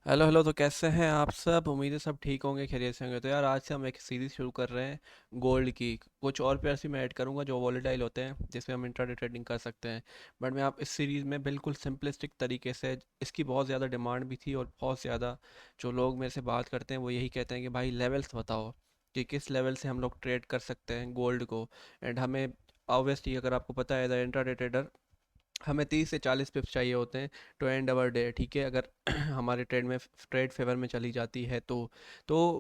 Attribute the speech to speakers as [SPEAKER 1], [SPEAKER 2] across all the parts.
[SPEAKER 1] Hello hello. तो कैसे हैं आप सब? उम्मीद है सब ठीक होंगे, खैरियत से होंगे। तो यार आज से हम एक सीरीज़ शुरू कर रहे हैं गोल्ड की। कुछ और पेयर्स भी मैं ऐड करूंगा जो वॉलेटाइल होते हैं, जिसमें हम इंट्राडे ट्रेडिंग कर सकते हैं। बट मैं आप इस सीरीज़ में बिल्कुल सिंपलिस्टिक तरीके से, इसकी बहुत ज़्यादा डिमांड भी थी और बहुत ज़्यादा जो लोग मेरे से बात करते हैं वो यही कहते हैं कि भाई लेवल्स बताओ कि किस लेवल से हम लोग ट्रेड कर सकते हैं गोल्ड को। एंड हमें ऑब्वियसली, अगर आपको पता है, एज इंट्राडे ट्रेडर हमें 30 से 40 पिप्स चाहिए होते हैं टू एंड अवर डे। ठीक है, अगर हमारे ट्रेड फेवर में चली जाती है तो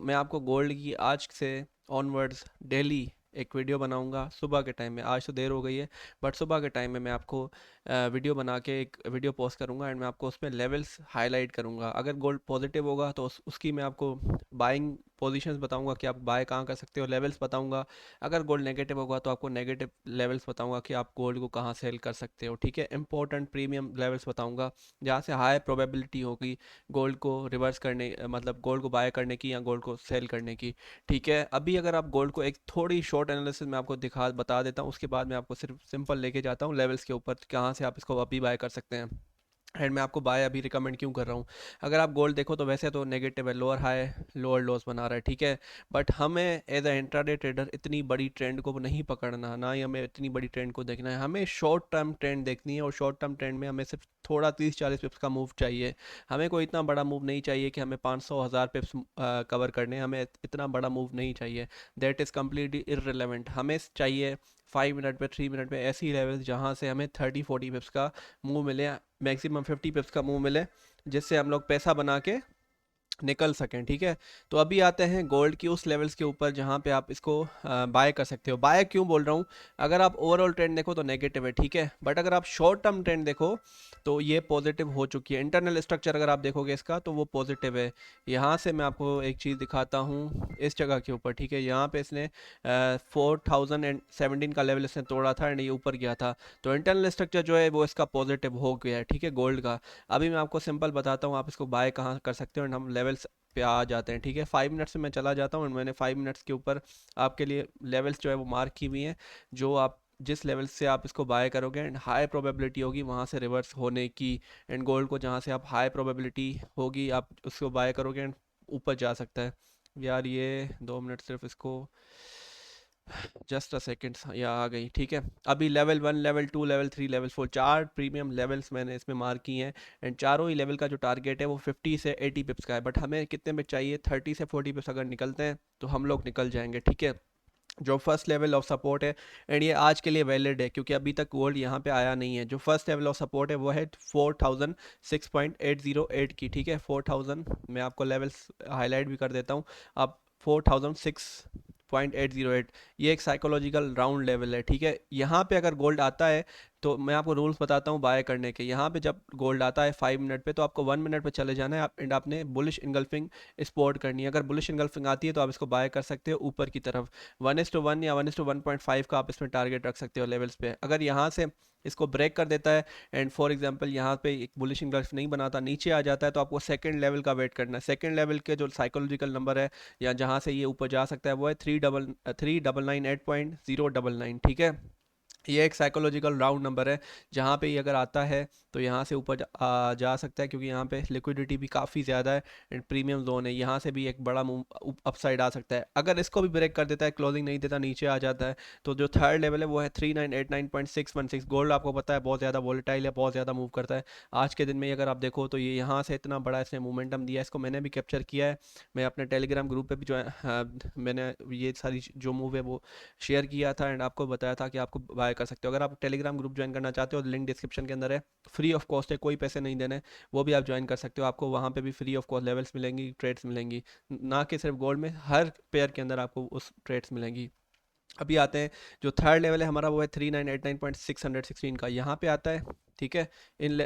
[SPEAKER 1] मैं आपको गोल्ड की आज से ऑनवर्ड्स डेली एक वीडियो बनाऊंगा सुबह के टाइम में। आज तो देर हो गई है, बट सुबह के टाइम में मैं आपको वीडियो बना के एक वीडियो पोस्ट करूंगा एंड मैं आपको उसमें लेवल्स हाईलाइट करूंगा। अगर गोल्ड पॉजिटिव होगा तो उसकी मैं आपको बाइंग पोजीशंस बताऊंगा कि आप बाय कहाँ कर सकते हो, लेवल्स बताऊंगा। अगर गोल्ड नेगेटिव होगा तो आपको नेगेटिव लेवल्स बताऊंगा कि आप गोल्ड को कहाँ सेल कर सकते हो। ठीक है, इंपॉर्टेंट प्रीमियम लेवल्स बताऊंगा जहाँ से हाई प्रोबेबिलिटी होगी गोल्ड को रिवर्स करने, मतलब गोल्ड को बाय करने की या गोल्ड को सेल करने की। ठीक है, अभी अगर आप गोल्ड को एक थोड़ी शॉर्ट एनालिसिस में आपको बता देता हूँ, उसके बाद मैं आपको सिर्फ सिंपल लेके जाता हूँ लेवल्स के ऊपर कहाँ से आप इसको अभी बाय कर सकते हैं। एंड मैं आपको बाय अभी रिकमेंड क्यों कर रहा हूँ। अगर आप गोल्ड देखो तो वैसे तो नेगेटिव है, लोअर हाई लोअर लॉस बना रहा है। ठीक है, बट हमें एज अ इंट्राडे ट्रेडर इतनी बड़ी ट्रेंड को नहीं पकड़ना, ना ही हमें इतनी बड़ी ट्रेंड को देखना है। हमें शॉर्ट टर्म ट्रेंड देखनी है और शॉर्ट टर्म ट्रेंड में हमें सिर्फ थोड़ा 30-40 पिप्स का मूव चाहिए। हमें कोई इतना बड़ा मूव नहीं चाहिए कि हमें 500-1000 पिप्स कवर करने हैं। हमें इतना बड़ा मूव नहीं चाहिए, दैट इज़ कम्प्लीटली इररिलेवेंट। हमें चाहिए 5 मिनट पे 3 मिनट पे ऐसी लेवल्स जहाँ से हमें 30-40 पिप्स का मूव मिले, मैक्सिमम 50 पिप्स का मूव मिले, जिससे हम लोग पैसा बना के निकल सकें। ठीक है, तो अभी आते हैं गोल्ड की उस लेवल्स के ऊपर जहाँ पे आप इसको बाय कर सकते हो। बाय क्यों बोल रहा हूँ, अगर आप ओवरऑल ट्रेंड देखो तो नेगेटिव है। ठीक है, बट अगर आप शॉर्ट टर्म ट्रेंड देखो तो ये पॉजिटिव हो चुकी है। इंटरनल स्ट्रक्चर अगर आप देखोगे इसका तो वो पॉजिटिव है। यहाँ से मैं आपको एक चीज़ दिखाता हूँ इस जगह के ऊपर। ठीक है, यहाँ पे इसने 4017 का लेवल इसने तोड़ा था एंड ये ऊपर गया था। तो इंटरनल स्ट्रक्चर जो है वो इसका पॉजिटिव हो गया है। ठीक है, गोल्ड का। अभी मैं आपको सिंपल बताता हूँ आप इसको बाय कहाँ कर सकते हो एंड हम लेवल्स पे आ जाते हैं। ठीक है, 5 मिनट्स में मैं चला जाता हूँ एंड मैंने 5 मिनट्स के ऊपर आपके लिए लेवल्स जो है वो मार्क की हुई हैं, जो आप जिस लेवल से आप इसको बाय करोगे एंड हाई प्रोबेबिलिटी होगी वहाँ से रिवर्स होने की। एंड गोल्ड को जहाँ से आप हाई प्रोबेबिलिटी होगी आप उसको बाय करोगे एंड ऊपर जा सकता है। यार ये 2 मिनट सिर्फ इसको, जस्ट अ सेकेंड, या आ गई। ठीक है, अभी लेवल 1 लेवल 2 लेवल 3 लेवल 4 चार प्रीमियम लेवल्स मैंने इसमें मार्क किए हैं एंड चारों ही लेवल का जो टारगेट है वो 50 से 80 पिप्स का है। बट हमें कितने में चाहिए, 30 से 40 पिप्स अगर निकलते हैं तो हम लोग निकल जाएंगे। ठीक है, जो फर्स्ट लेवल ऑफ सपोर्ट है एंड ये आज के लिए वैलिड है क्योंकि अभी तक गोल्ड यहाँ पे आया नहीं है। जो फर्स्ट लेवल ऑफ सपोर्ट है वो है 4006.808 की। ठीक है, 4000 मैं आपको लेवल्स हाईलाइट भी कर देता हूँ। अब 4006.808 ये एक साइकोलॉजिकल राउंड लेवल है। ठीक है, यहाँ पे अगर गोल्ड आता है तो मैं आपको रूल्स बताता हूँ बाय करने के। यहाँ पे जब गोल्ड आता है 5 मिनट पे तो आपको 1 मिनट पे चले जाना है एंड आपने बुलिश इनगल्फिंग स्पॉट करनी है। अगर बुलिश इनगल्फिंग आती है तो आप इसको बाय कर सकते हो ऊपर की तरफ। 1:1 या 1:1.5 का आप इसमें टारगेट रख सकते हो लेवल्स पे। अगर यहाँ से इसको ब्रेक कर देता है एंड फॉर एग्जांपल यहाँ पे एक बुलिश इनगल्फ नहीं बनाता, नीचे आ जाता है, तो आपको सेकंड लेवल का वेट करना है। सेकंड लेवल के जो साइकोलॉजिकल नंबर है या जहाँ से ये ऊपर जा सकता है वो है 3998.099। ठीक है, ये एक साइकोलॉजिकल राउंड नंबर है, जहाँ पे ये अगर आता है तो यहाँ से ऊपर जा सकता है क्योंकि यहाँ पे लिक्विडिटी भी काफ़ी ज़्यादा है एंड प्रीमियम जोन है। यहाँ से भी एक बड़ा मूव अपसाइड आ सकता है। अगर इसको भी ब्रेक कर देता है, क्लोजिंग नहीं देता, नीचे आ जाता है, तो जो थर्ड लेवल है वो है 3989.616। गोल्ड आपको पता है बहुत ज़्यादा वॉलेटाइल है, बहुत ज़्यादा मूव करता है। आज के दिन में अगर आप देखो तो ये यहाँ से इतना बड़ा इसने मोमेंटम दिया है, इसको मैंने भी कैप्चर किया है। मैं अपने टेलीग्राम ग्रुप पे भी जो है, मैंने ये सारी जो मूव है वो शेयर किया था एंड आपको बताया था कि आपको बाय कर सकते हो। अगर आप टेलीग्राम ग्रुप ज्वाइन करना चाहते हो, लिंक डिस्क्रिप्शन के अंदर है, फ्री ऑफ कॉस्ट है, कोई पैसे नहीं देने। वो भी आप ज्वाइन कर सकते हो, आपको वहाँ पे भी फ्री ऑफ कॉस्ट लेवल्स मिलेंगी, ट्रेड्स मिलेंगी, ना कि सिर्फ गोल्ड में, हर पेयर के अंदर आपको उस ट्रेड्स मिलेंगी। अभी आते हैं, जो थर्ड लेवल है हमारा वो है 3989.616 का, यहाँ पे आता है। ठीक है,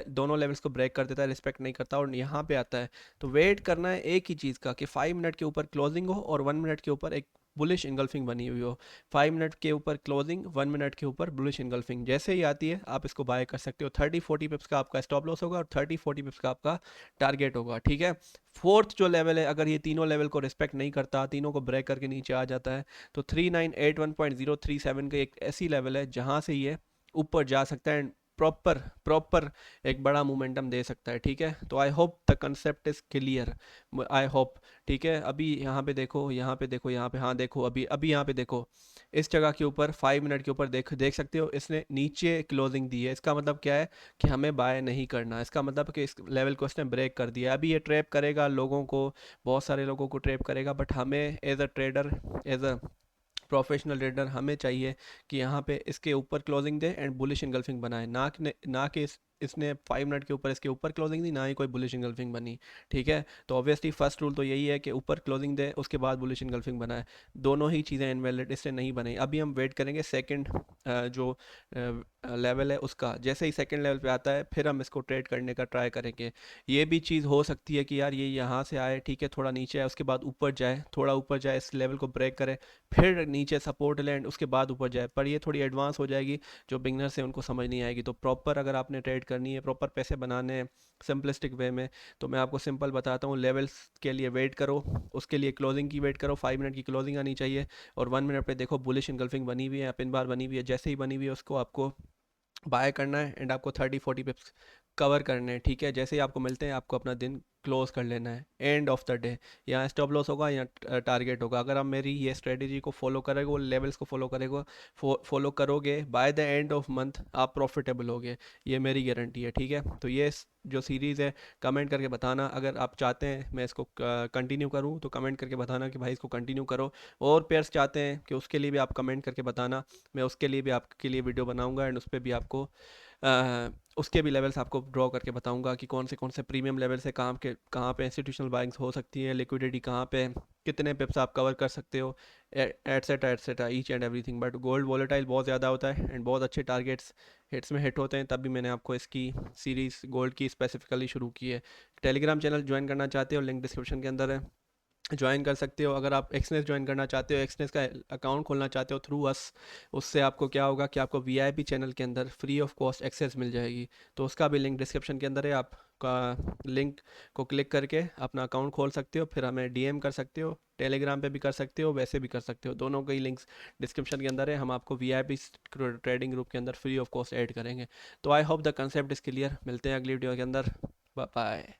[SPEAKER 1] दोनों लेवल्स को ब्रेक कर देता है, रिस्पेक्ट नहीं करता और यहाँ पे आता है। तो वेट करना है एक ही चीज़ का कि 5 मिनट के ऊपर क्लोजिंग हो और 1 मिनट के ऊपर एक बुलिश इनगल्फिंग बनी हुई हो। 5 मिनट के ऊपर क्लोजिंग, 1 मिनट के ऊपर बुलिश इनगल्फिंग, जैसे ही आती है आप इसको बाय कर सकते हो। 30-40 पिप्स का आपका स्टॉप लॉस होगा और 30-40 पिप्स का आपका टारगेट होगा। ठीक है, फोर्थ जो लेवल है, अगर ये तीनों लेवल को रिस्पेक्ट नहीं करता, तीनों को ब्रेक करके नीचे आ जाता है, तो 3981.037 का एक ऐसी लेवल है जहाँ से ये ऊपर जा सकता है। प्रॉपर प्रॉपर एक बड़ा मोमेंटम दे सकता है, ठीक है। तो I hope the concept is clear, I hope, ठीक है। अभी यहाँ पे देखो, यहाँ पे देखो, यहाँ पे, हाँ देखो, अभी अभी यहाँ पे देखो, इस जगह के ऊपर 5 मिनट के ऊपर देख देख सकते हो, इसने नीचे क्लोजिंग दी है। इसका मतलब क्या है कि हमें बाय नहीं करना, इसका मतलब कि इस लेवल को इसने ब्रेक कर दिया। अभी ये ट्रैप करेगा लोगों को, बहुत सारे लोगों को ट्रैप करेगा, बट हमें as a trader, as a professional trader, हमें चाहिए कि यहाँ पे इसके ऊपर क्लोजिंग दे एंड बुलिश इंगल्फिंग बनाए, ना कि इसने 5 मिनट के ऊपर इसके ऊपर क्लोजिंग दी, ना ही कोई बुलिश इंगल्फिंग बनी, ठीक है। तो ऑब्वियसली फर्स्ट रूल तो यही है कि ऊपर क्लोजिंग दे, उसके बाद बुलिश इंगल्फिंग बनाए। दोनों ही चीज़ें इनवैलिड इससे नहीं बनी। अभी हम वेट करेंगे सेकंड जो लेवल है उसका, जैसे ही सेकंड लेवल पे आता है फिर हम इसको ट्रेड करने का ट्राई करेंगे। ये भी चीज़ हो सकती है कि यार ये यहाँ से आए, ठीक है, थोड़ा नीचे आए, उसके बाद ऊपर जाए, थोड़ा ऊपर जाए, इस लेवल को ब्रेक करे, फिर नीचे सपोर्ट लैंड, उसके बाद ऊपर जाए, पर ये थोड़ी एडवांस हो जाएगी, जो बिगनर्स हैं उनको समझ नहीं आएगी। तो प्रॉपर अगर आपने ट्रेड करनी है, प्रॉपर पैसे बनाने हैं सिंपलिस्टिक वे में, तो मैं आपको सिंपल बताता हूँ, लेवल्स के लिए वेट करो, उसके लिए क्लोजिंग की वेट करो, 5 मिनट की क्लोजिंग आनी चाहिए, और 1 मिनट पे देखो बुलिश इनगल्फिंग बनी हुई है, पिन बार बनी हुई है, जैसे ही बनी हुई है उसको आपको बाय करना है एंड आपको 30-40 पिप्स कवर करने हैं, ठीक है। जैसे ही आपको मिलते हैं आपको अपना दिन क्लोज कर लेना है, एंड ऑफ द डे यहाँ स्टॉप लॉस होगा या टारगेट होगा। अगर आप मेरी ये स्ट्रेटेजी को फॉलो करोगे, वो लेवल्स को फॉलो करेगा, फॉलो करोगे, by the end of month आप प्रॉफिटेबल होगे, ये मेरी गारंटी है, ठीक है। तो ये जो सीरीज़ है, कमेंट करके बताना अगर आप चाहते हैं मैं इसको कंटिन्यू करूं, तो कमेंट करके बताना कि भाई इसको कंटिन्यू करो। और पेयर्स चाहते हैं कि उसके लिए भी आप कमेंट करके बताना, मैं उसके लिए भी आपके लिए वीडियो बनाऊंगा एंड उस पर भी आपको उसके भी लेवल्स आपको ड्रॉ करके बताऊंगा कि कौन से प्रीमियम लेवल से कहाँ पे इंस्टीट्यूशनल बाइंग्स हो सकती है, लिक्विडिटी कहाँ पे, कितने पिप्स आप कवर कर सकते हो, etcetera etcetera, each and everything. But gold volatile बहुत ज़्यादा होता है एंड बहुत अच्छे टारगेट्स हिट्स में हिट होते हैं, तब भी मैंने आपको इसकी सीरीज़ गोल्ड की स्पेसिफिकली शुरू की है। टेलीग्राम चैनल ज्वाइन करना चाहते हो, लिंक डिस्क्रिप्शन के अंदर है, ज्वाइन कर सकते हो। अगर आप एक्सनेस ज्वाइन करना चाहते हो, एक्सनेस का अकाउंट खोलना चाहते हो थ्रू अस, उससे आपको क्या होगा कि आपको वीआईपी चैनल के अंदर फ्री ऑफ कॉस्ट एक्सेस मिल जाएगी। तो उसका भी लिंक डिस्क्रिप्शन के अंदर है, आप का लिंक को क्लिक करके अपना अकाउंट खोल सकते हो, फिर हमें डीएम कर सकते हो, टेलीग्राम पे भी कर सकते हो, वैसे भी कर सकते हो, दोनों के ही लिंक्स डिस्क्रिप्शन के अंदर है। हम आपको वीआईपी ट्रेडिंग ग्रुप के अंदर फ्री ऑफ कॉस्ट ऐड करेंगे। तो I hope the concept is clear, मिलते हैं अगली वीडियो के अंदर, बाय बाय।